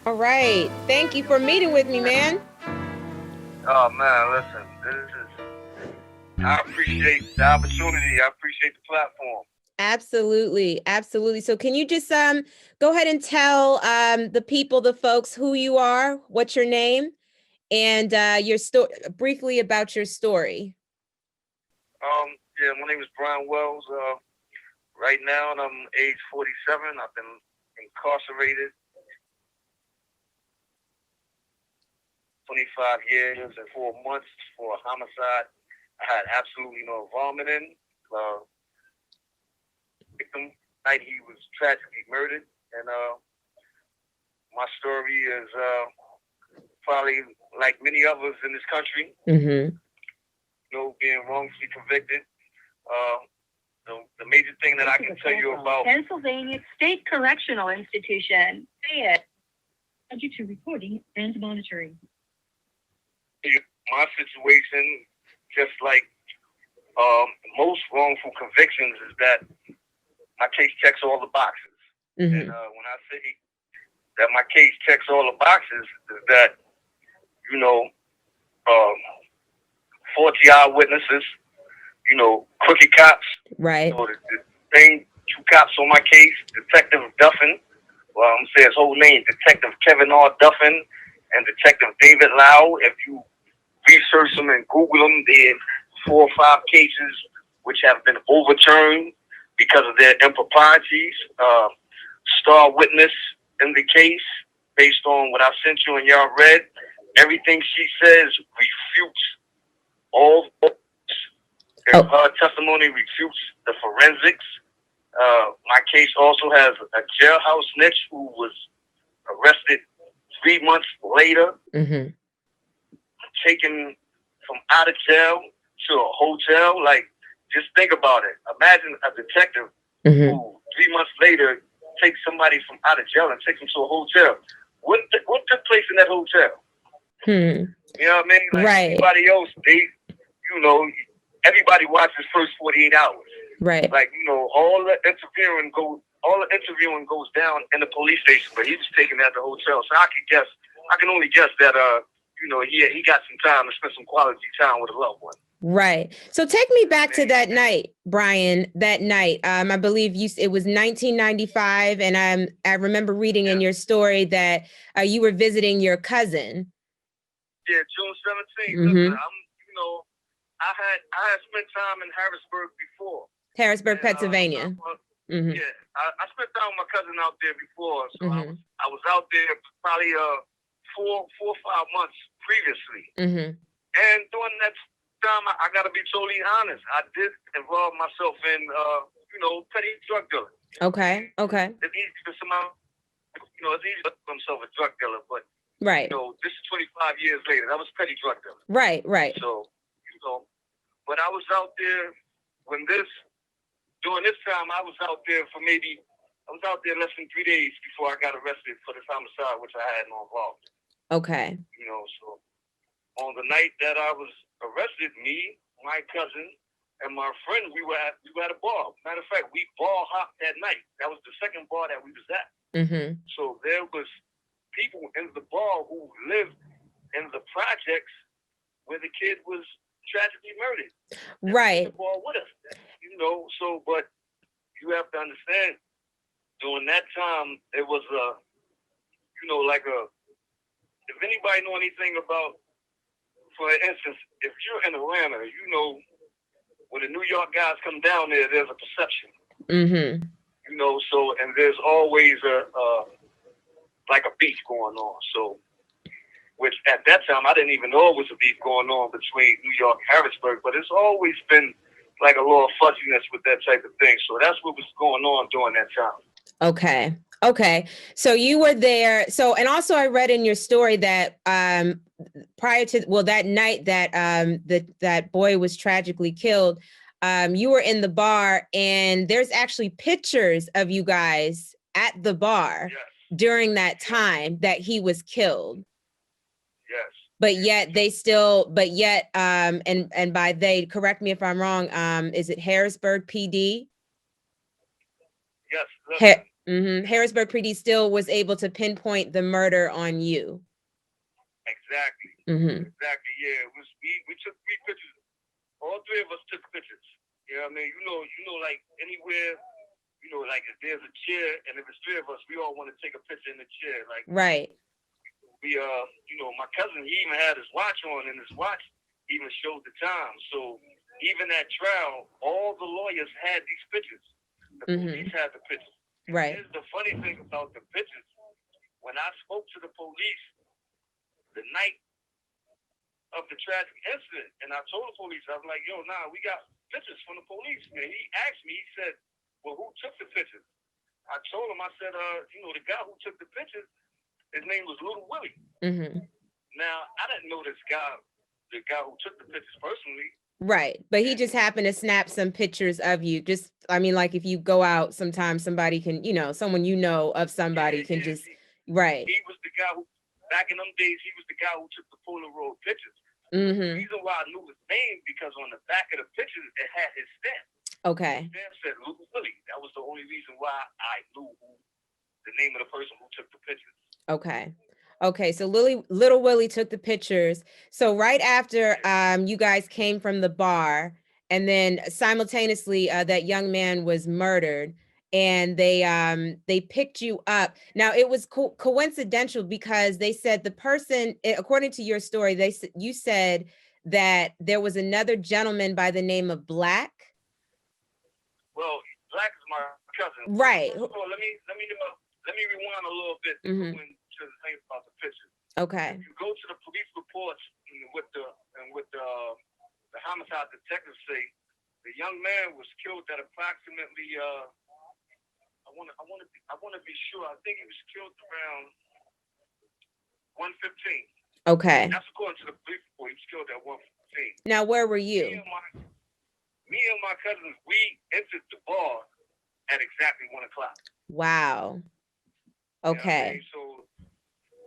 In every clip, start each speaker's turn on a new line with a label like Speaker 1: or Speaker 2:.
Speaker 1: All right. Thank you for meeting with me, man.
Speaker 2: Oh man, listen, I appreciate the opportunity. I appreciate the platform.
Speaker 1: Absolutely. Absolutely. So can you just go ahead and tell the people, the folks who you are, what's your name, and your story briefly about your story.
Speaker 2: Yeah, my name is Bryan Wells. Right now, I'm age 47. I've been incarcerated 25 years and 4 months for a homicide I had absolutely no involvement in. Uh, Victim night he was tragically murdered, and my story is probably like many others in this country.
Speaker 1: Mm-hmm.
Speaker 2: Being wrongfully convicted. Uh, the major thing that I can tell you about
Speaker 3: Pennsylvania State Correctional Institution. Say it. Subject to recording and monitoring.
Speaker 2: my situation, just like most wrongful convictions, is that my case checks all the boxes.
Speaker 1: Mm-hmm.
Speaker 2: And when I say that my case checks all the boxes, is that, you know, um, 40 eyewitnesses, crooked cops.
Speaker 1: Right.
Speaker 2: The same two cops on my case, Detective Duffin, well, I'm saying his whole name, Detective Kevin R. Duffin and Detective David Lau. If you research them and Google them, they have 4 or 5 cases which have been overturned because of their improprieties. Star witness in the case, based on what I sent you and y'all read, everything she says refutes all. Her testimony refutes the forensics. My case also has a jailhouse snitch who was arrested 3 months later,
Speaker 1: Mm-hmm.
Speaker 2: taken from out of jail to a hotel. Like, just think about it. Imagine a detective
Speaker 1: Mm-hmm.
Speaker 2: who 3 months later takes somebody from out of jail and takes them to a hotel. What took place in that hotel?
Speaker 1: Hmm.
Speaker 2: You know what I mean? Like
Speaker 1: Right.
Speaker 2: anybody else, everybody watches first 48 hours.
Speaker 1: Right.
Speaker 2: Like, all the interviewing goes down in the police station, but he was taken at the hotel. So I can only guess that he got some time to spend some quality time with a loved one.
Speaker 1: Right. So take me back to that night, Bryan. That night, I believe it was 1995, and I remember reading in your story that you were visiting your cousin.
Speaker 2: Yeah, June 17th.
Speaker 1: Mm-hmm.
Speaker 2: Listen, I had spent time in Harrisburg before.
Speaker 1: Harrisburg, Pennsylvania.
Speaker 2: Mm-hmm. Yeah, I spent time with my cousin out there before, so
Speaker 1: Mm-hmm.
Speaker 2: I was out there probably 4 or 5 months previously.
Speaker 1: Mm-hmm.
Speaker 2: And during that time, I got to be totally honest, I did involve myself in petty drug dealing.
Speaker 1: Okay.
Speaker 2: It's easy for somebody, it's easy to call himself a drug dealer, but
Speaker 1: right.
Speaker 2: This is 25 years later. That was petty drug dealing.
Speaker 1: Right.
Speaker 2: So, but I was out there during this time, I was out there less than 3 days before I got arrested for this homicide, which I had no involvement.
Speaker 1: Okay.
Speaker 2: So on the night that I was arrested, me, my cousin, and my friend, we were at a bar. Matter of fact, we bar hopped that night. That was the second bar that we was at.
Speaker 1: Mm-hmm.
Speaker 2: So there was people in the bar who lived in the projects where the kid was tragically murdered.
Speaker 1: Right.
Speaker 2: The bar with us, So, but you have to understand, during that time, it was if anybody know anything about, for instance, if you're in Atlanta, when the New York guys come down there, there's a perception.
Speaker 1: Mm-hmm.
Speaker 2: So, and there's always a beef going on. So, which at that time, I didn't even know it was a beef going on between New York and Harrisburg, but it's always been like a little fuzziness with that type of thing. So that's what was going on during that time.
Speaker 1: Okay. So you were there. So, and also I read in your story that prior to, that night that that boy was tragically killed, you were in the bar, and there's actually pictures of you guys at the bar during that time that he was killed.
Speaker 2: Yes.
Speaker 1: But yet and by they, correct me if I'm wrong, is it Harrisburg PD?
Speaker 2: Yes.
Speaker 1: Harrisburg PD still was able to pinpoint the murder on you.
Speaker 2: Exactly. Exactly. Yeah. It was we took 3 pictures. All 3 of us took pictures. You know what I mean? You know, like anywhere, you know, like if there's a chair and if it's 3 of us, we all want to take a picture in the chair. Like
Speaker 1: right.
Speaker 2: We you know, my cousin, he even had his watch on, and his watch even showed the time. So even at trial, all the lawyers had these pictures. The police had the pictures.
Speaker 1: Right.
Speaker 2: Here's the funny thing about the pictures. When I spoke to the police the night of the tragic incident, and I told the police, I was like, yo, nah, we got pictures from the police. And he asked me, he said, well, who took the pictures? I told him, I said, you know, the guy who took the pictures, his name was Little Willie. Now, I didn't know this guy, the guy who took the pictures personally.
Speaker 1: Right. But he just happened to snap some pictures of you. Just, I mean, like if you go out, sometimes somebody can, you know, someone you know of somebody can just, right.
Speaker 2: He was the guy who, back in them days, he was the guy who took the Polaroid pictures. The reason why I knew his name, because on the back of the pictures, it had his stamp.
Speaker 1: Okay.
Speaker 2: His stamp said Little Willie. That was the only reason why I knew the name of the person who took the pictures.
Speaker 1: Okay. Okay, so Little Willie took the pictures. So right after you guys came from the bar, and then simultaneously that young man was murdered, and they picked you up. Now it was coincidental because they said the person, according to your story, you said that there was another gentleman by the name of Black.
Speaker 2: Well, Black is my cousin.
Speaker 1: Right.
Speaker 2: So let me rewind a little bit to go into the thing about the pictures.
Speaker 1: Okay.
Speaker 2: If you go to the police reports with the homicide detectives say the young man was killed at approximately I want to be sure. I think he was killed around 1:15.
Speaker 1: Okay.
Speaker 2: That's according to the police report. He was killed at 1:15.
Speaker 1: Now, where were you?
Speaker 2: Me and my cousins, we entered the bar at exactly 1 o'clock.
Speaker 1: Wow. Okay.
Speaker 2: So,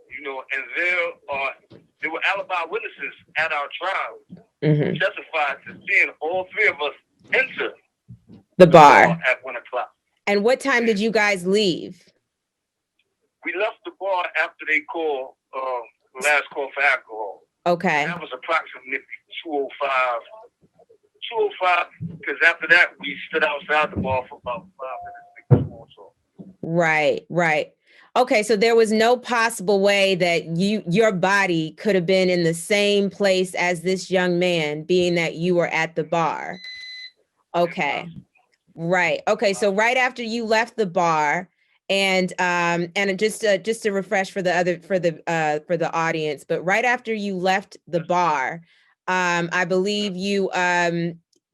Speaker 2: you know, and there were alibi witnesses at our trial who testified to seeing all 3 of us enter
Speaker 1: the bar
Speaker 2: at 1 o'clock.
Speaker 1: And what time did you guys leave?
Speaker 2: We left the bar after they called last call for alcohol.
Speaker 1: Okay.
Speaker 2: And that was approximately 2:05. 2:05, because after that we stood outside the bar for about 5 minutes.
Speaker 1: Right. Okay, so there was no possible way that your body could have been in the same place as this young man, being that you were at the bar. Okay. Right. Okay, so right after you left the bar, and just to refresh for the audience, but right after you left the bar, I believe you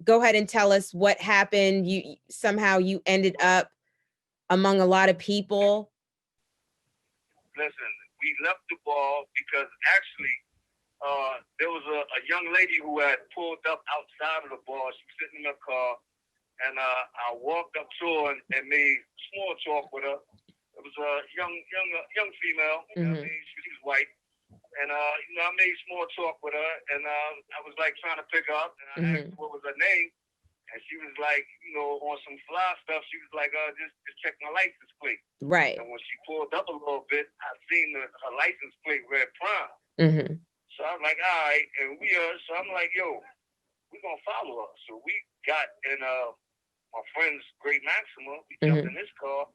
Speaker 1: go ahead and tell us what happened. You somehow ended up among a lot of people.
Speaker 2: Listen, we left the bar because actually there was a young lady who had pulled up outside of the bar. She was sitting in her car, and I walked up to her and made small talk with her. It was a young female. You know what I mean? She was white. And, you know, I made small talk with her, and I was, like, trying to pick her up, and I asked her what was her name, and she was, like, you know, on some fly stuff, she was like, just check my license plate.
Speaker 1: Right.
Speaker 2: And when she pulled up a little bit, I seen her license plate read Prime. So I was like, all right, and so I'm like, yo, we're going to follow her. So we got in my friend's Great Maxima, we jumped in this car,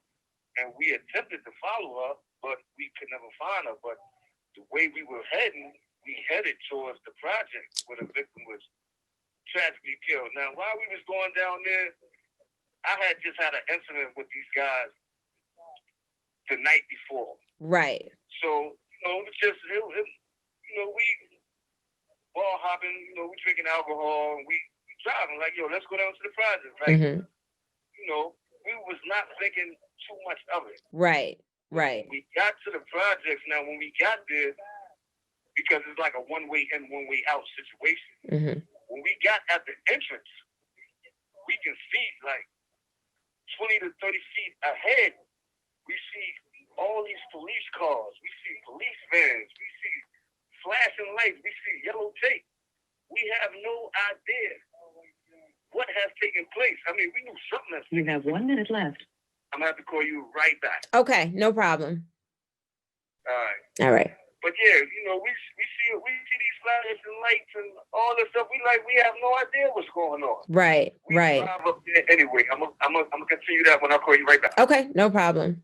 Speaker 2: and we attempted to follow her, but we could never find her, but the way we were heading, we headed towards the project where the victim was tragically killed. Now, while we was going down there, I had just had an incident with these guys the night before.
Speaker 1: Right.
Speaker 2: So, you know, it was just, you know, we ball hopping, you know, we drinking alcohol, and we driving, like, yo, let's go down to the project. Like, you know, we was not thinking too much of it.
Speaker 1: Right.
Speaker 2: We got to the projects. Now, when we got there, because it's like a one-way in, one-way out situation, when we got at the entrance, we can see like 20 to 30 feet ahead, we see all these police cars, we see police vans, we see flashing lights, we see yellow tape. We have no idea what has taken place. I mean, we knew something has taken place.
Speaker 3: You have 1 minute left.
Speaker 2: I'm gonna have to call you right back.
Speaker 1: Okay, no problem.
Speaker 2: All right.
Speaker 1: All right.
Speaker 2: But yeah, you know, we see these flashes and lights and all this stuff. We have no idea what's going on.
Speaker 1: Right,
Speaker 2: We
Speaker 1: right.
Speaker 2: drive up there anyway. I'm gonna continue that when I call you right back.
Speaker 1: Okay, no problem.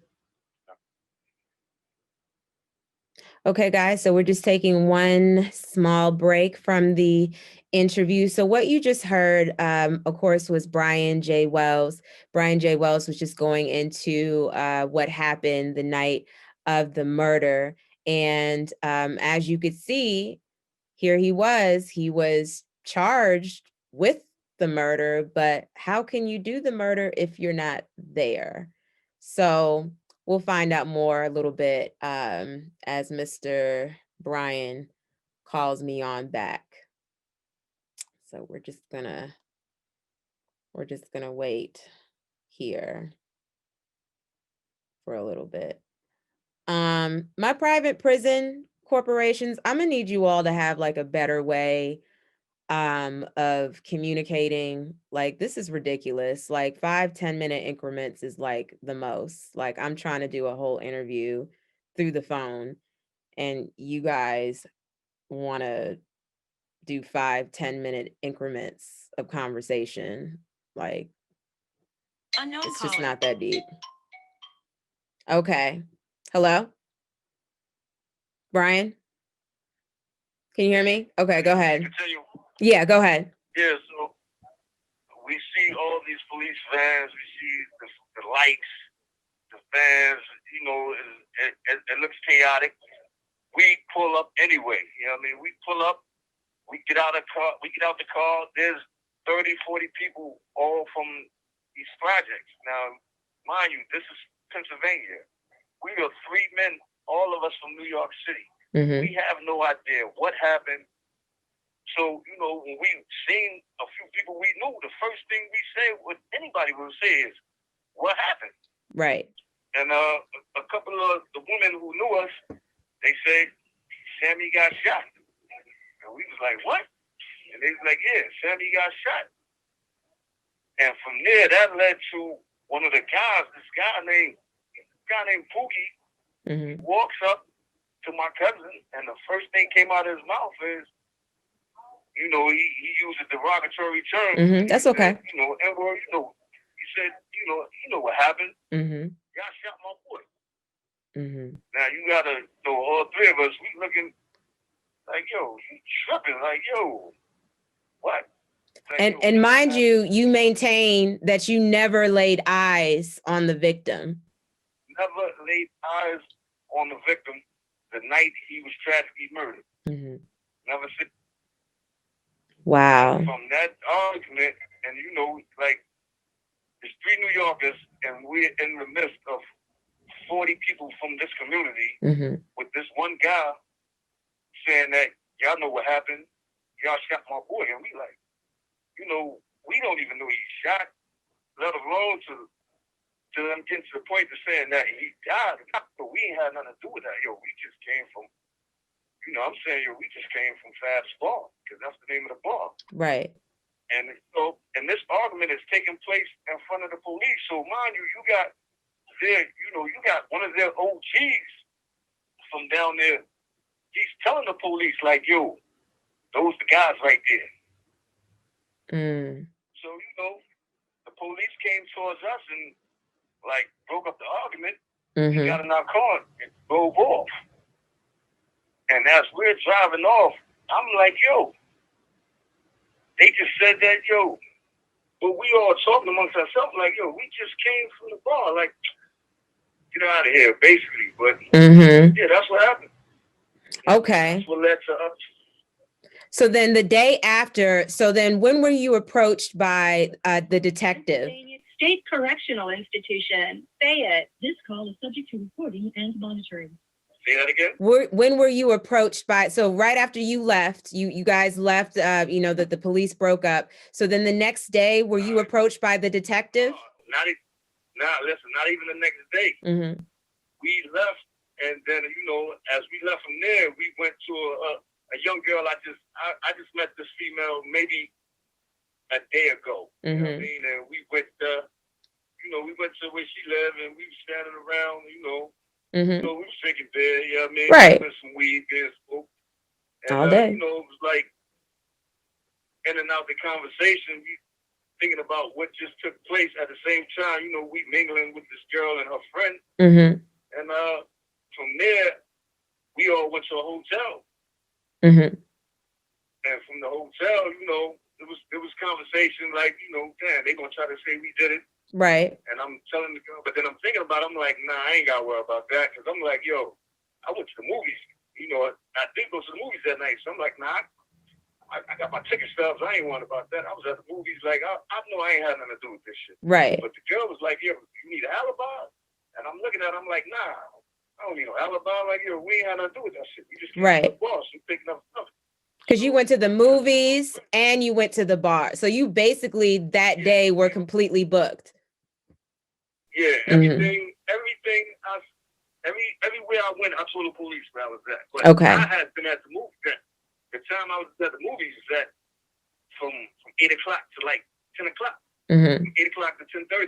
Speaker 1: Okay, guys, so we're just taking one small break from the interview. So what you just heard, of course, was Bryan J Wells. Bryan J Wells was just going into what happened the night of the murder. And as you could see, here he was charged with the murder, but how can you do the murder if you're not there? So we'll find out more a little bit as Mr. Bryan calls me on back. So we're just gonna wait here for a little bit. My private prison corporations, I'm gonna need you all to have like a better way of communicating. Like, this is ridiculous. Like 5-10 minute increments is like the most. Like, I'm trying to do a whole interview through the phone and you guys want to do 5-10 minute increments of conversation. Like, it's just not that deep. Okay. Hello? Bryan? Can you hear me? Okay, go ahead.
Speaker 2: Continue.
Speaker 1: Yeah, go ahead.
Speaker 2: Yeah, so we see all these police vans, we see the lights, the vans, you know, it looks chaotic. We pull up anyway, you know what I mean? We pull up, we get out the car, there's 30, 40 people all from these projects. Now, mind you, this is Pennsylvania. We are 3 men, all of us from New York City.
Speaker 1: Mm-hmm.
Speaker 2: We have no idea what happened. So, you know, when we seen a few people we knew, the first thing we said, what anybody will say is, what happened?
Speaker 1: Right.
Speaker 2: And a couple of the women who knew us, they said, Sammy got shot. And we was like, what? And they was like, yeah, Sammy got shot. And from there, that led to one of the guys, this guy named Pookie,
Speaker 1: Mm-hmm.
Speaker 2: walks up to my cousin, and the first thing came out of his mouth is, you know, he used a derogatory term.
Speaker 1: Mm-hmm. That's okay.
Speaker 2: Said, you know, and you know, he said, you know what happened.
Speaker 1: Mm-hmm.
Speaker 2: Y'all shot my boy.
Speaker 1: Mm-hmm.
Speaker 2: Now you gotta know, all three of us, we looking like, yo, you tripping? Like, yo, what? Like,
Speaker 1: And mind you, you maintain that you never laid eyes on the victim.
Speaker 2: Never laid eyes on the victim the night he was tragically murdered.
Speaker 1: Mm-hmm.
Speaker 2: Never said.
Speaker 1: Wow.
Speaker 2: From that argument, and you know, like, there's 3 New Yorkers, and we're in the midst of 40 people from this community,
Speaker 1: Mm-hmm.
Speaker 2: with this one guy saying that, y'all know what happened, y'all shot my boy, and we like, you know, we don't even know he shot, let alone to them getting to the point of saying that he died. But we ain't had nothing to do with that. Yo, we just came from, you know, I'm saying, yo, we just came from Fab's Bar, because that's the name of the bar.
Speaker 1: Right.
Speaker 2: And so, and this argument is taking place in front of the police. So mind you, you got one of their OGs from down there. He's telling the police, like, yo, those the guys right there.
Speaker 1: Mm.
Speaker 2: So, you know, the police came towards us and, like, broke up the argument.
Speaker 1: Mm-hmm.
Speaker 2: We got in our car and drove off. And as we're driving off, I'm like, yo, they just said that, yo, but we all talking amongst ourselves, like, yo, we just came from the bar, like, get out of here, basically. But
Speaker 1: Mm-hmm.
Speaker 2: yeah, that's what happened.
Speaker 1: Okay.
Speaker 2: That's what led to us.
Speaker 1: So then the day after, when were you approached by the detective?
Speaker 3: State Correctional Institution. Fayette. This call is subject to recording and monitoring.
Speaker 2: Say that again?
Speaker 1: When were you approached by, so right after you left, you guys left, you know, that the police broke up. So then the next day, were you approached by the detective?
Speaker 2: Not even the next day.
Speaker 1: Mm-hmm.
Speaker 2: We left, and then, you know, as we left from there, we went to a young girl. I just met this female maybe a day ago.
Speaker 1: Mm-hmm.
Speaker 2: You know what I mean? And we went, you know, we went to where she lived, and we was standing around,
Speaker 1: Mm-hmm.
Speaker 2: we was drinking beer,
Speaker 1: Right.
Speaker 2: some weed, beer, smoke. And,
Speaker 1: All day.
Speaker 2: it was like in and out the conversation, we thinking about what just took place at the same time, we mingling with this girl and her friend.
Speaker 1: Mm-hmm.
Speaker 2: And from there, we all went to a hotel.
Speaker 1: Mm-hmm.
Speaker 2: And from the hotel, it was conversation like, damn, they gonna try to say we did it.
Speaker 1: Right.
Speaker 2: And I'm telling the girl, but then I'm thinking about it, I'm like, nah, I ain't gotta worry about that. Cause I'm like, yo, I went to the movies. I did go to the movies that night. So I'm like, nah, I got my ticket stubs. I ain't worried about that. I was at the movies like, I know I ain't had nothing to do with this shit.
Speaker 1: Right.
Speaker 2: But the girl was like, yo, you need an alibi? And I'm looking at her, I'm like, nah, I don't need no alibi. Like, yo, we ain't had nothing to do with that shit. We just came to the boss. You picking up stuff.
Speaker 1: Because you went to the movies and you went to the bar. So you basically that day were completely booked.
Speaker 2: Yeah, everywhere I went, I told the police where I was at. But
Speaker 1: okay.
Speaker 2: I had been at the movies. The time I was at the movies was at from 8 o'clock to like 10 o'clock.
Speaker 1: Mm-hmm.
Speaker 2: From 8 o'clock to 10:30.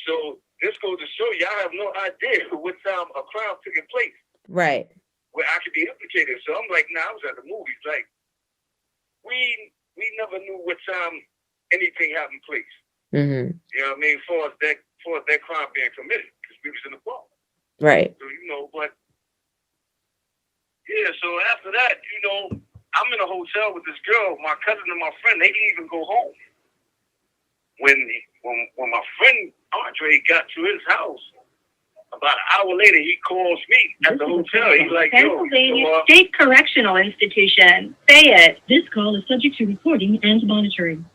Speaker 2: So this goes to show you, I have no idea what time a crime took place.
Speaker 1: Right.
Speaker 2: Where I could be implicated. So I'm like, nah, I was at the movies. Like, we never knew what time anything happened place.
Speaker 1: Mm-hmm.
Speaker 2: You know what I mean? For that crime being committed, because we was in the bar.
Speaker 1: Right.
Speaker 2: So, but yeah, so after that, I'm in a hotel with this girl, my cousin and my friend, they didn't even go home. When my friend Andre got to his house, about an hour later, he calls me at the hotel. He's like,
Speaker 3: Pennsylvania State Correctional Institution. Say it. This call is subject to recording and monitoring.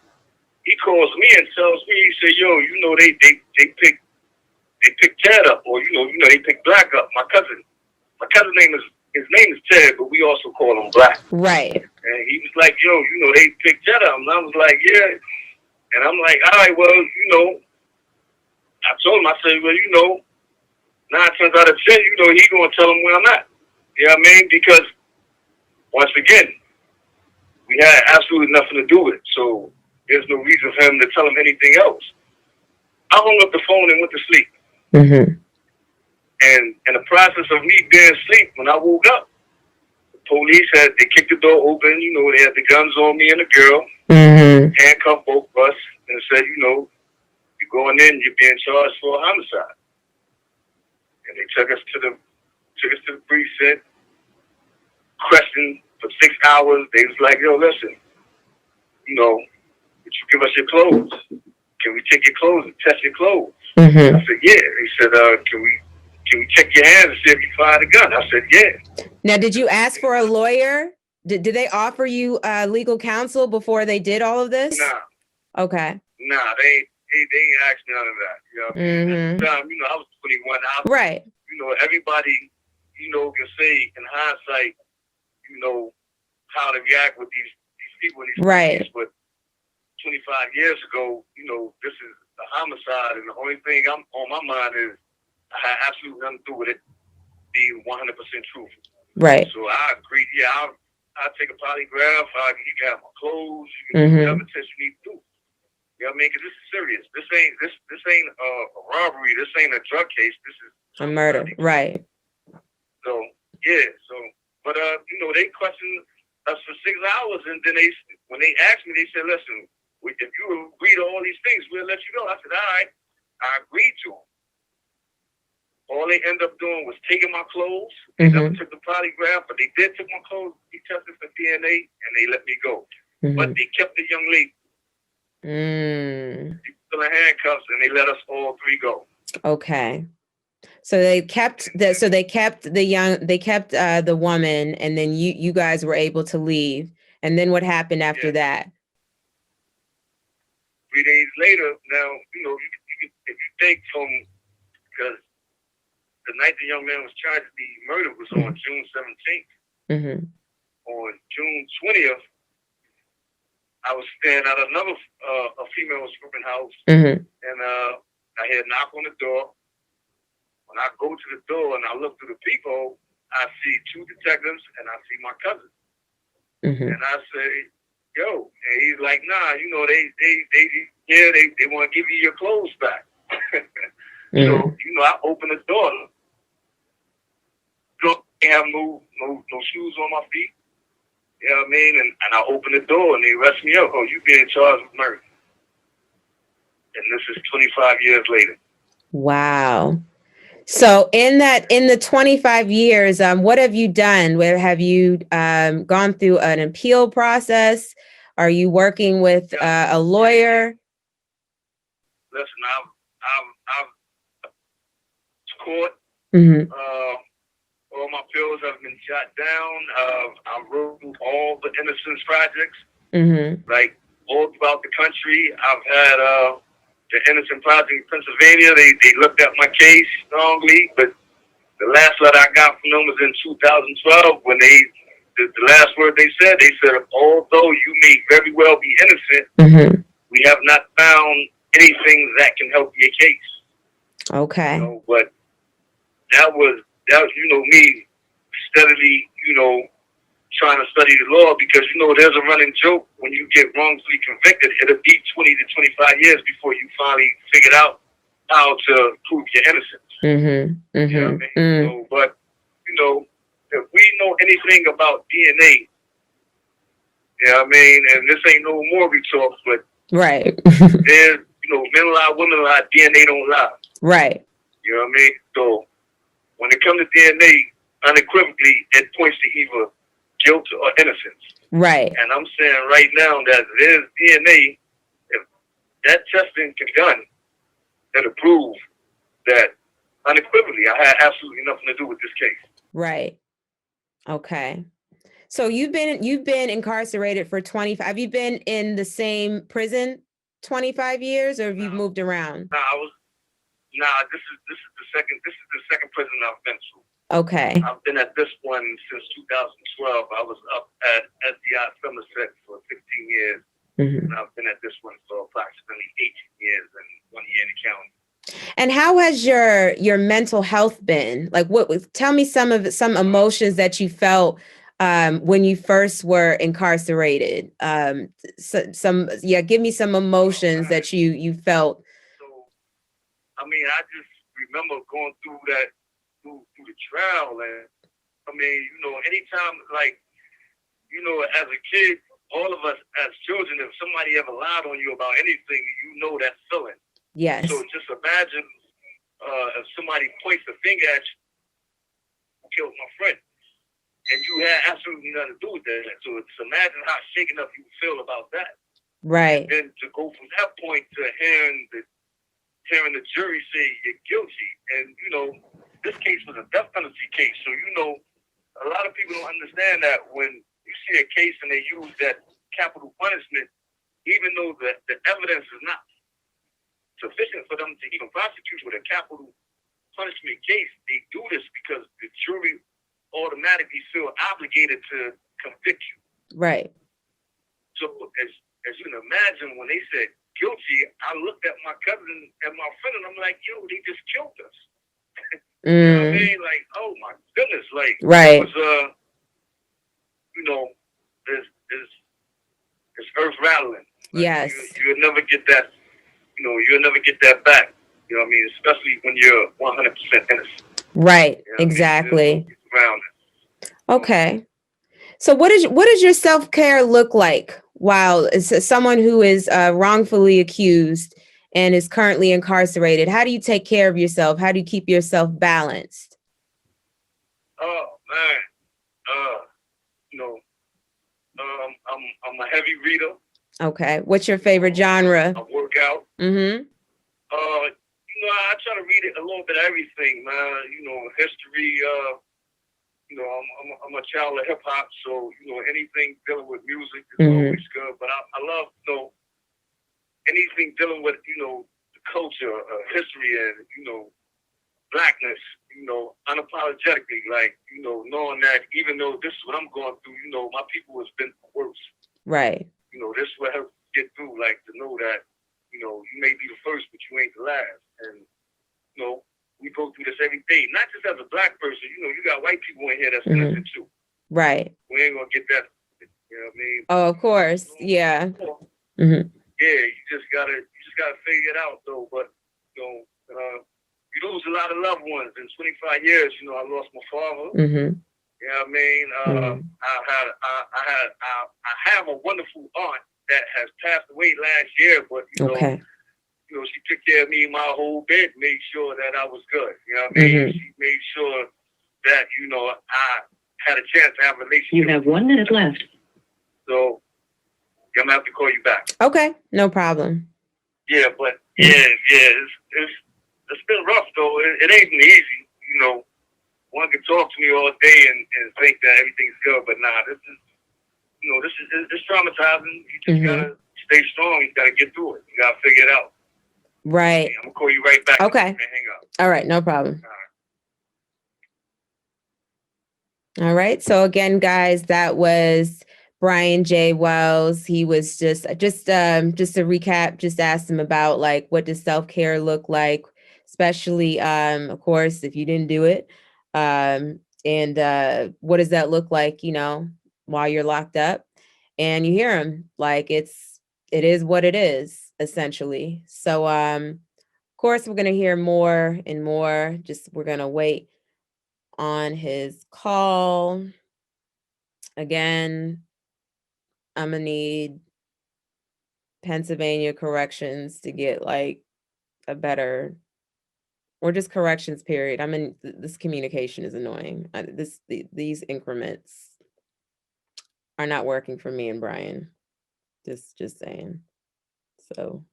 Speaker 2: He calls me and tells me, he said, yo, they picked Ted up, or they picked Black up. My cousin's name is Ted, but we also call him Black.
Speaker 1: Right.
Speaker 2: And he was like, yo, they picked Ted up. And I was like, yeah. And I'm like, all right, well, I told him, I said, well, 9 times out of 10, he gonna tell him where I'm at. You know what I mean? Because once again, we had absolutely nothing to do with it. So there's no reason for him to tell him anything else. I hung up the phone and went to sleep.
Speaker 1: Mm-hmm.
Speaker 2: And in the process of me being asleep, when I woke up, the police they kicked the door open. They had the guns on me and the girl,
Speaker 1: mm-hmm.
Speaker 2: handcuffed both of us, and said, you're going in, you're being charged for a homicide. And they took us to the precinct, questioned for 6 hours. They was like, yo, listen, would you give us your clothes? Can we take your clothes and test your clothes?
Speaker 1: Mm-hmm.
Speaker 2: I said, yeah. They said, can we check your hands and see if you fired a gun? I said, yeah.
Speaker 1: Now, did you ask for a lawyer? Did they offer you legal counsel before they did all of this?
Speaker 2: Nah.
Speaker 1: Okay.
Speaker 2: Nah, they ain't asked me none of that. You know what I mean? At the time, I was 21.
Speaker 1: Right.
Speaker 2: Everybody, can say in hindsight, how to react with these people in these
Speaker 1: right.
Speaker 2: movies. But 25 years ago, this is a homicide, and the only thing I'm on my mind is I had absolutely nothing to do with it being 100% truthful.
Speaker 1: Right.
Speaker 2: So I agreed. Yeah, I'll take a polygraph. You can have my clothes. You can do whatever test you need to do. You know what I mean? Because this is serious. This ain't a robbery. This ain't a drug case. This is
Speaker 1: a murder. Right.
Speaker 2: So yeah. But they questioned us for 6 hours, and then when they asked me, they said, "Listen, if you agree to all these things, we'll let you go." I said, "All right." I agreed to them. All they ended up doing was taking my clothes. They never took the polygraph, but they did take my clothes. He tested for DNA, and they let me go. But they kept the young lady. They put her handcuffs, and they let us all 3 go.
Speaker 1: Okay. So they kept the woman, and then you guys were able to leave. And then what happened after that?
Speaker 2: 3 days later, now, if you think because the night the young man was charged to be murdered was on June 17th.
Speaker 1: Mm-hmm.
Speaker 2: On June 20th, I was staying at another a female stripping house, and I had a knock on the door. When I go to the door and I look through the peephole, I see 2 detectives and I see my cousin. And I say, "Yo," and he's like, "Nah, they want to give you your clothes back." I opened the door. They have no shoes on my feet. You know what I mean? And I opened the door and they arrest me up. Oh, you being charged with murder. And this is 25 years later.
Speaker 1: Wow. So in the 25 years, what have you done? Where have you gone through an appeal process? Are you working with a lawyer?
Speaker 2: Listen, I've court.
Speaker 1: Mm-hmm.
Speaker 2: All my pills have been shot down. I wrote through all the Innocence projects, like all throughout the country. I've had the Innocent Project in Pennsylvania. They looked at my case strongly, but the last letter I got from them was in 2012 when the last word they said, although you may very well be innocent, we have not found anything that can help your case.
Speaker 1: Okay.
Speaker 2: But that was me steadily, trying to study the law because, there's a running joke when you get wrongfully convicted, it'll be 20 to 25 years before you finally figured out how to prove your innocence. You know what I mean? So, but, if we know anything about DNA, you know what I mean? And this ain't no more we talk, but
Speaker 1: right.
Speaker 2: there's, men lie, women lie, DNA don't lie.
Speaker 1: Right.
Speaker 2: You know what I mean? So when it comes to DNA, unequivocally, it points to either guilt or innocence.
Speaker 1: Right.
Speaker 2: And I'm saying right now that there's DNA, if that testing can be done, it'll prove that unequivocally I had absolutely nothing to do with this case.
Speaker 1: Right. Okay. So you've been incarcerated for 25. Have you been in the same prison 25 years or have you moved around?
Speaker 2: This is the second prison I've been to.
Speaker 1: Okay.
Speaker 2: I've been at this one since 2012. I was up at SDI Somerset for 15 years. And I've been at this one for approximately 18 years and 1 year in the county.
Speaker 1: And how has your mental health been? Like tell me some emotions that you felt when you first were incarcerated. Give me some emotions that you felt.
Speaker 2: So, I just remember going through that through the trial, and anytime, as a kid, all of us as children, if somebody ever lied on you about anything, that feeling.
Speaker 1: Yes.
Speaker 2: So just imagine if somebody points a finger at you, who killed my friend, and you had absolutely nothing to do with that. So just imagine how shaken up you feel about that.
Speaker 1: Right.
Speaker 2: And then to go from that point to hearing the jury say you're guilty, and this case was a death penalty case. So a lot of people don't understand that when you see a case and they use that capital punishment, even though the evidence is not sufficient for them to even prosecute with a capital punishment case, they do this because the jury automatically feel obligated to convict you.
Speaker 1: Right.
Speaker 2: So as you can imagine, when they said guilty, I looked at my cousin and my friend and I'm like, yo, they just killed us. You know what I mean? Like, oh my goodness, like
Speaker 1: right.
Speaker 2: It was it's earth rattling. Like,
Speaker 1: yes.
Speaker 2: You'll never get that. You'll never get that back. You know what I mean? Especially when you're 100% innocent.
Speaker 1: Right.
Speaker 2: You know
Speaker 1: exactly.
Speaker 2: Around it.
Speaker 1: Okay. So what does your self-care look like while someone who is wrongfully accused and is currently incarcerated? How do you take care of yourself? How do you keep yourself balanced?
Speaker 2: Oh man. I'm a heavy reader.
Speaker 1: Okay. What's your favorite genre?
Speaker 2: I work out. I try to read a little bit of everything, man. History. I'm a child of hip hop, so anything dealing with music is always good. But I love anything dealing with the culture, history, and blackness. Unapologetically, like knowing that even though this is what I'm going through, my people has been worse.
Speaker 1: Right.
Speaker 2: This is what helps get through, like to know that you may be the first, but you ain't the last, and we go through this every day. Not just as a black person, you got white people in here that's innocent too.
Speaker 1: Right.
Speaker 2: We ain't gonna get that. You know what I mean?
Speaker 1: Oh, of course. Yeah.
Speaker 2: Yeah, you just gotta figure it out though. But lose a lot of loved ones. In 25 years, you know, I lost my father.
Speaker 1: Mm-hmm.
Speaker 2: You know what I mean? I have a wonderful aunt that has passed away last year, but
Speaker 1: Okay.
Speaker 2: You know, she took care of me my whole bit, made sure that I was good. You know what I mean?
Speaker 1: Mm-hmm.
Speaker 2: She made sure that, you know, I had a chance to have a relationship.
Speaker 3: You have 1 minute left.
Speaker 2: So I'm gonna have to call you back.
Speaker 1: Okay, no problem.
Speaker 2: Yeah, but it's been rough though. It ain't been easy. You know, one can talk to me all day and think that everything's good, but nah, this is traumatizing. You just gotta stay strong. You gotta get through it. You gotta figure it out.
Speaker 1: Right.
Speaker 2: I'm gonna call you right back.
Speaker 1: Okay.
Speaker 2: And hang up.
Speaker 1: All right, no problem. All right. So again, guys, that was Bryan J Wells. He was just to recap, just asked him about like what does self-care look like, especially of course if you didn't do it. And what does that look like, you know, while you're locked up? And you hear him like it is what it is, essentially. So of course we're gonna hear more and more. Just we're gonna wait on his call. Again, I'm gonna need Pennsylvania corrections to get like a better, or just corrections period. I mean, this communication is annoying. These increments are not working for me and Bryan. Just saying. So,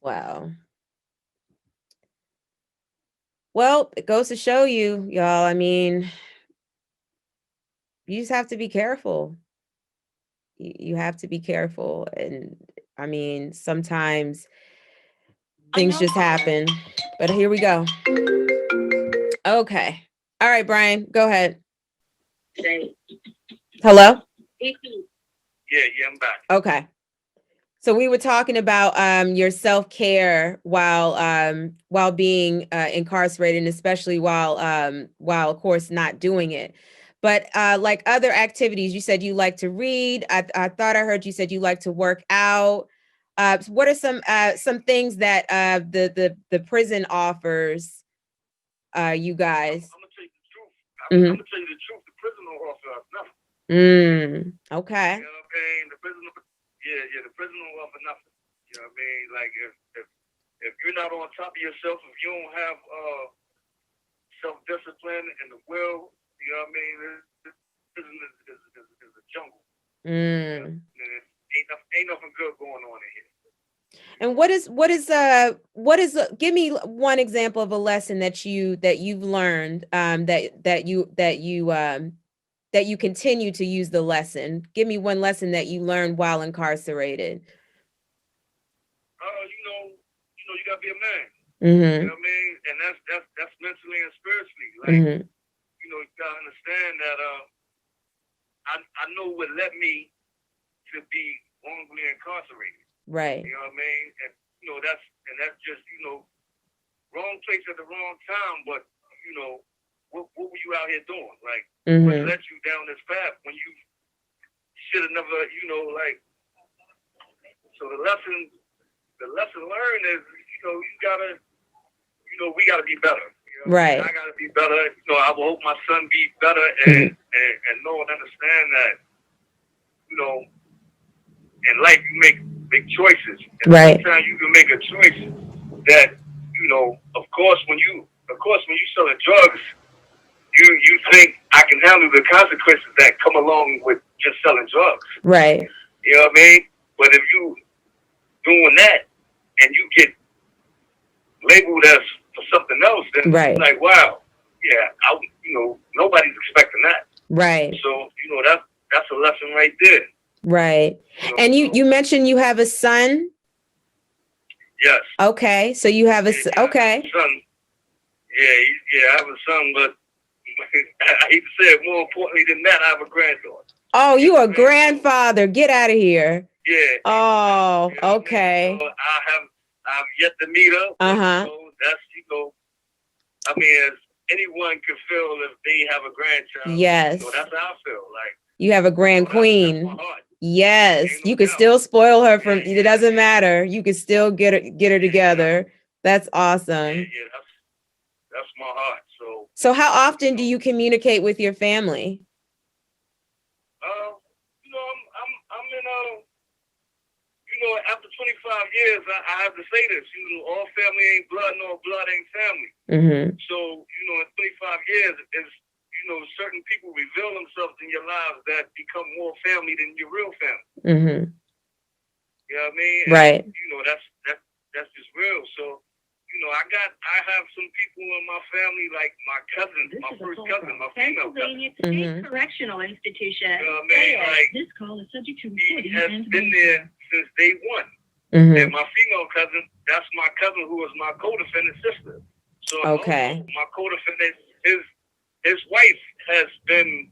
Speaker 1: wow. Well, it goes to show you, y'all. I mean, you just have to be careful. You have to be careful. And I mean, sometimes things just happen. But here we go. Okay. All right, Bryan, go ahead. Hello?
Speaker 2: Yeah, I'm back.
Speaker 1: Okay. So we were talking about your self-care while being incarcerated, and especially while of course not doing it. But like other activities, you said you like to read. I thought I heard you said you like to work out. So what are some things that the prison offers you guys?
Speaker 2: I'm gonna tell you the truth. I'm gonna tell you the truth. The prison don't offer us nothing.
Speaker 1: Okay.
Speaker 2: You know what I mean? The prison don't offer nothing. You know what I mean? Like if you're not on top of yourself, if you don't have self-discipline and the will, you know what I mean? This prison is a jungle. And ain't nothing good going on in here.
Speaker 1: And what is give me one example of a lesson that you've learned that you continue to use the lesson. Give me one lesson that you learned while incarcerated.
Speaker 2: You gotta be a man.
Speaker 1: Mm-hmm.
Speaker 2: You know what I mean? And that's mentally and spiritually. Like you know, you gotta understand that I know what led me to be wrongfully incarcerated.
Speaker 1: Right.
Speaker 2: You know what I mean? And you know that's just, you know, wrong place at the wrong time, but you know, what were you out here doing? Like what led you down this path when you should have never, you know, like. So the lesson learned is, you know, we gotta be better. You know?
Speaker 1: Right.
Speaker 2: I gotta be better. You know, I will hope my son be better and know and understand that, you know, in life you make choices. And
Speaker 1: right.
Speaker 2: Sometimes you can make a choice that, you know, of course when you selling drugs, you think I can handle the consequences that come along with just selling drugs.
Speaker 1: Right.
Speaker 2: You know what I mean? But if you doing that and you get labeled as for something else, then it's like, wow, yeah, you know, nobody's expecting that.
Speaker 1: Right.
Speaker 2: So, you know, that's a lesson right there.
Speaker 1: Right. You know, and you mentioned you have a son?
Speaker 2: Yes.
Speaker 1: Okay. So you have a son. Okay.
Speaker 2: Son. Yeah, I have a son, but I hate to say it, more importantly than that, I have a granddaughter.
Speaker 1: Oh, you a grandfather. Get out of here.
Speaker 2: Yeah.
Speaker 1: Oh,
Speaker 2: you know,
Speaker 1: okay.
Speaker 2: So I've yet to meet her.
Speaker 1: Uh-huh.
Speaker 2: You know, that's, you know, I mean, as anyone could feel if they have a grandchild.
Speaker 1: Yes.
Speaker 2: You know, that's how I feel. Like,
Speaker 1: you have a grand queen. That's my heart. Yes. You could still spoil her from, it doesn't matter. You could still get her together. That's
Speaker 2: Yeah,
Speaker 1: awesome.
Speaker 2: yeah, that's my heart. So,
Speaker 1: So how often do you communicate with your family?
Speaker 2: you know, I'm in you know, after 25 years, I have to say this. You know, all family ain't blood, nor blood ain't family.
Speaker 1: Mm-hmm.
Speaker 2: So, you know, in 25 years, is you know, certain people reveal themselves in your lives that become more family than your real family.
Speaker 1: Mm-hmm.
Speaker 2: You know what I mean?
Speaker 1: Right.
Speaker 2: And, you know, that's just real. So, you know, I have some people in my family, like my cousin,
Speaker 3: This
Speaker 2: my
Speaker 3: is a
Speaker 2: first
Speaker 3: call
Speaker 2: cousin,
Speaker 3: from
Speaker 2: my female cousin.
Speaker 3: Pennsylvania State Correctional Institution.
Speaker 2: You know what I mean? Like,
Speaker 3: This call is subject to
Speaker 2: he
Speaker 3: recording
Speaker 2: has
Speaker 3: and
Speaker 2: been there since day one.
Speaker 1: Mm-hmm.
Speaker 2: And my female cousin, that's my cousin who was my co-defendant sister. So
Speaker 1: Okay.
Speaker 2: also my co-defendant, his wife has been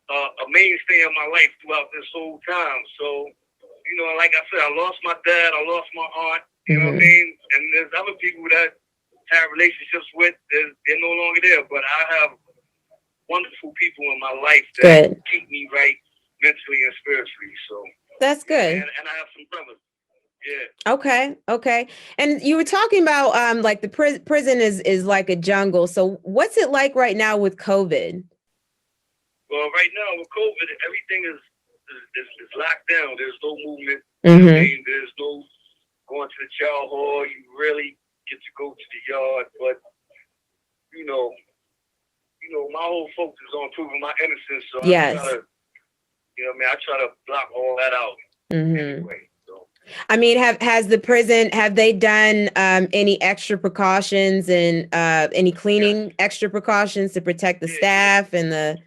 Speaker 2: a mainstay in my life throughout this whole time. So, you know, like I said, I lost my dad, I lost my aunt, you know what I mean? And there's other people that have relationships with, they're no longer there. But I have wonderful people in my life that keep me right mentally and spiritually. So
Speaker 1: That's good.
Speaker 2: and I have some brothers. Yeah.
Speaker 1: Okay. Okay. And you were talking about like the prison is like a jungle. So what's it like right now with COVID?
Speaker 2: Well, right now with COVID, everything is locked down. There's no movement. You know what I mean? There's no going to the chow hall. You really get to go to the yard, but you know, my whole focus is on proving my innocence. So
Speaker 1: Yes.
Speaker 2: I try to, you know what I mean? I try to block all that out anyway. So.
Speaker 1: I mean, has the prison, have they done any extra precautions and any cleaning extra precautions to protect the staff and the?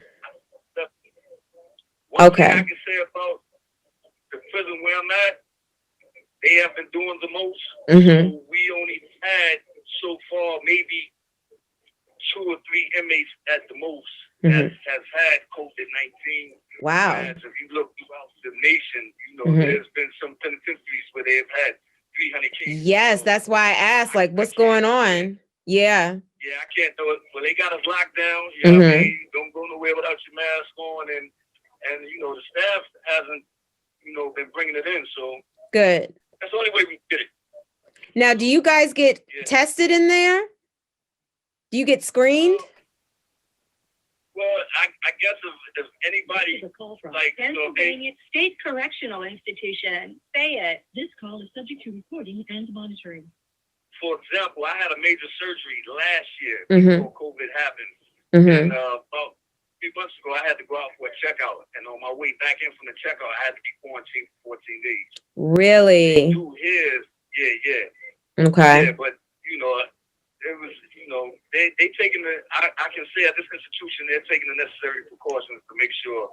Speaker 2: One thing I can say about the prison where I'm at, they have been doing the most. So we only had so far maybe 2 or 3 inmates at the most that has had COVID-19.
Speaker 1: Wow.
Speaker 2: As if you look throughout the nation, you know, there's been some penitentiaries where they've had 300 cases.
Speaker 1: Yes, that's why I asked, like, what's going on? Yeah.
Speaker 2: Yeah, I can't do it. Well, they got us locked down. You know what I mean? Don't go nowhere without your mask on. And you know, the staff hasn't, you know, been bringing it in. So
Speaker 1: good.
Speaker 2: That's the only way we did it.
Speaker 1: Now, do you guys get tested in there? Do you get screened?
Speaker 2: Well, I guess if anybody, like,
Speaker 3: Pennsylvania State Correctional Institution, Fayette. This call is subject to recording and monitoring.
Speaker 2: For example, I had a major surgery last year before COVID happened. And about 3 months ago, I had to go out for a checkout. And on my way back in from the checkout, I had to be quarantined for 14 days.
Speaker 1: Really?
Speaker 2: 2 years. Yeah.
Speaker 1: Okay.
Speaker 2: Yeah, but, you know, it was, you know, they taking I can say at this institution, they're taking the necessary precautions to make sure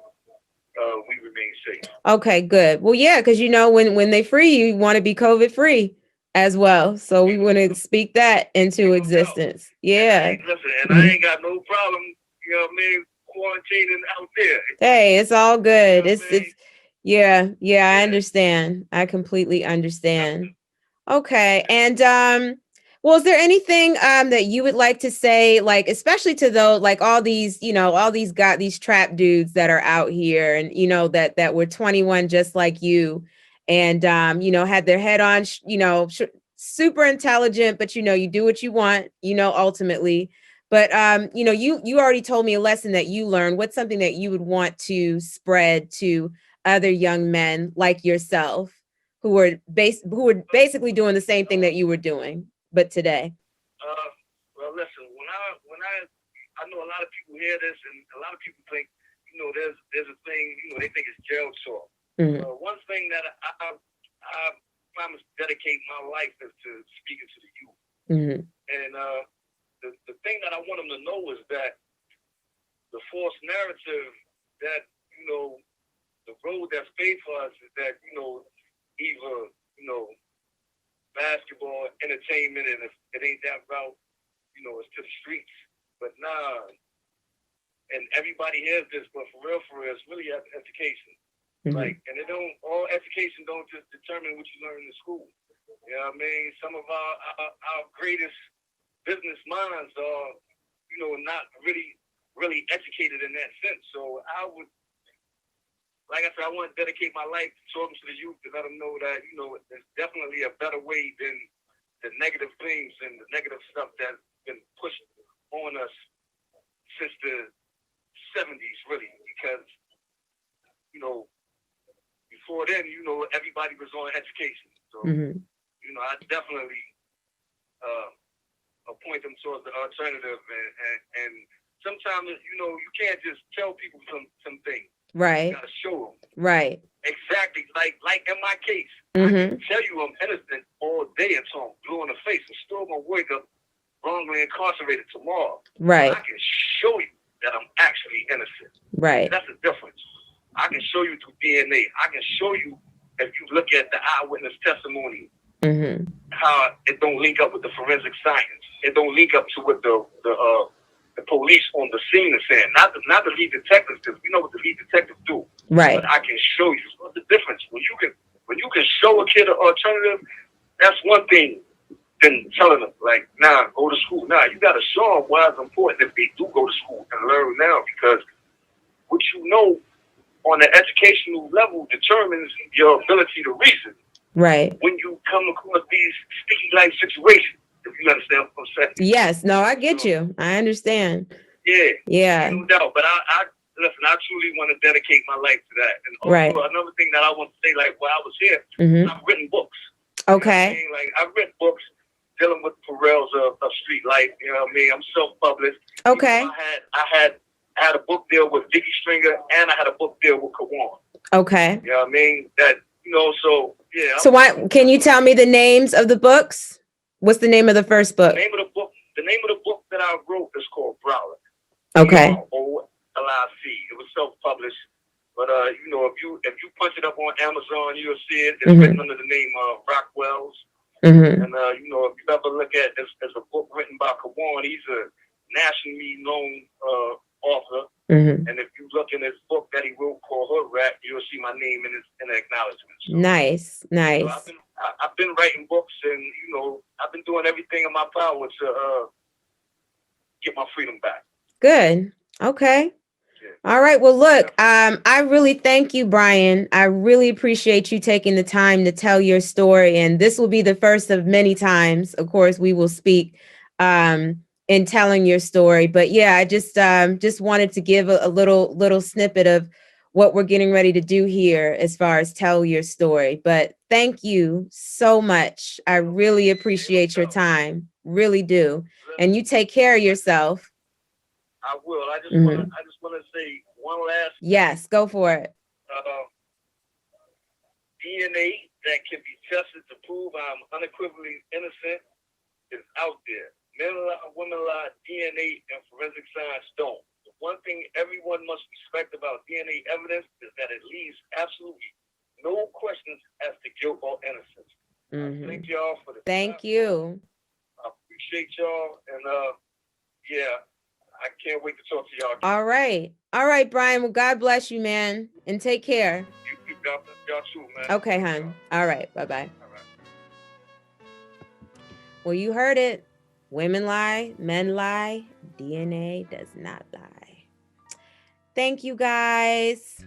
Speaker 2: we remain safe.
Speaker 1: Okay, good. Well, yeah, because, you know, when they free you, you want to be COVID free as well. So we want to speak that into existence. Yeah.
Speaker 2: Listen, and I ain't got no problem, you know what I mean, quarantining out there.
Speaker 1: Hey, it's all good.
Speaker 2: You know
Speaker 1: It's yeah, I understand. I completely understand. Okay. And well, is there anything that you would like to say, like, especially to those, like all these, you know, all these these trap dudes that are out here and, you know, that were 21 just like you and you know, had their head on, you know, super intelligent, but you know, you do what you want, you know, ultimately. But you know, you already told me a lesson that you learned. What's something that you would want to spread to other young men like yourself who were basically doing the same thing that you were doing, but today?
Speaker 2: Well, listen, when I know a lot of people hear this, and a lot of people think, you know, there's a thing, you know, they think it's jail talk. One thing that I promise to dedicate my life is to speaking to the youth. And the thing that I want them to know is that the false narrative that, you know, the road that's paved for us is that, you know, either, you know, basketball, entertainment, and if it ain't that route, you know, it's to the streets. But nah, and everybody hears this, but for real, it's really education. Like, and it don't, all education don't just determine what you learn in school. You know what I mean? Some of our greatest business minds are, you know, not really educated in that sense. So I would, like I said, I want to dedicate my life to talking to the youth to let them know that, you know, there's definitely a better way than the negative things and the negative stuff that's been pushed on us since the 70s, really, because, you know, before then, you know, everybody was on education. So, you know, I definitely point them towards the alternative. And sometimes, you know, you can't just tell people some things.
Speaker 1: Right.
Speaker 2: You got to show them.
Speaker 1: Right.
Speaker 2: Exactly. Like in my case, I can tell you I'm innocent all day until I'm blue in the face and still going to wake up wrongly incarcerated tomorrow.
Speaker 1: Right.
Speaker 2: I can show you that I'm actually innocent.
Speaker 1: Right.
Speaker 2: That's the difference. I can show you through DNA. I can show you if you look at the eyewitness testimony, how it don't link up with the forensic science. It don't link up to what the police on the scene is saying. Not the lead detectives, because we know what the lead detectives do.
Speaker 1: Right.
Speaker 2: But I can show you what's the difference. When you can show a kid an alternative, that's one thing than telling them, like, nah, go to school. Nah, you got to show them why it's important that they do go to school and learn now, because what you know on the educational level determines your ability to reason.
Speaker 1: Right.
Speaker 2: When you come across these sticky life situations, if you understand what I'm saying.
Speaker 1: Yes. No, I get you. I understand.
Speaker 2: Yeah.
Speaker 1: Yeah.
Speaker 2: No doubt. But I listen, I truly want to dedicate my life to that. And also,
Speaker 1: right.
Speaker 2: Another thing that I want to say, like, while I was here, I've written books.
Speaker 1: Okay.
Speaker 2: You know what I mean? Like, I've written books dealing with perils of street life. You know what I mean? I'm self-published.
Speaker 1: Okay.
Speaker 2: You know, I had a book deal with Vicky Stringer, and I had a book deal with Kawan.
Speaker 1: Okay.
Speaker 2: You know what I mean? That, you know, so yeah.
Speaker 1: So why can you tell me the names of the books? What's the name of the first book?
Speaker 2: The name of the book that I wrote is called Browler.
Speaker 1: Okay.
Speaker 2: OLIC. It was self-published, but you know, if you punch it up on Amazon, you'll see it. It's written under the name of Rock Wells. And you know, if you ever look at it as a book written by Kawan, he's a nationally known author. And if you look in his book that he wrote called Hood Rat, you'll see my name in the acknowledgments. So,
Speaker 1: nice.
Speaker 2: So I've been writing books, and you know, I've been doing everything in my power to get my freedom back.
Speaker 1: Good. Okay. All right. Well, look, I really thank you, Bryan. I really appreciate you taking the time to tell your story. And this will be the first of many times, of course, we will speak in telling your story. But yeah, I just wanted to give a little snippet of what we're getting ready to do here as far as tell your story. But thank you so much. I really appreciate your time. Really do. And you take care of yourself.
Speaker 2: I will. I just want to say one last.
Speaker 1: Yes, go for it.
Speaker 2: DNA that can be tested to prove I'm unequivocally innocent is out there. Men lie, women lie, DNA and forensic science don't. The one thing everyone must respect about DNA evidence is that it leaves absolutely no questions as to guilt or innocence. Thank y'all for the
Speaker 1: Thank
Speaker 2: time.
Speaker 1: you.
Speaker 2: I appreciate y'all, and yeah. I can't wait to talk to y'all.
Speaker 1: All right. All right, Bryan. Well, God bless you, man. And take care.
Speaker 2: You got y'all too, man.
Speaker 1: Okay, hon. All right. Bye-bye. All right. Well, you heard it. Women lie, men lie. DNA does not lie. Thank you, guys.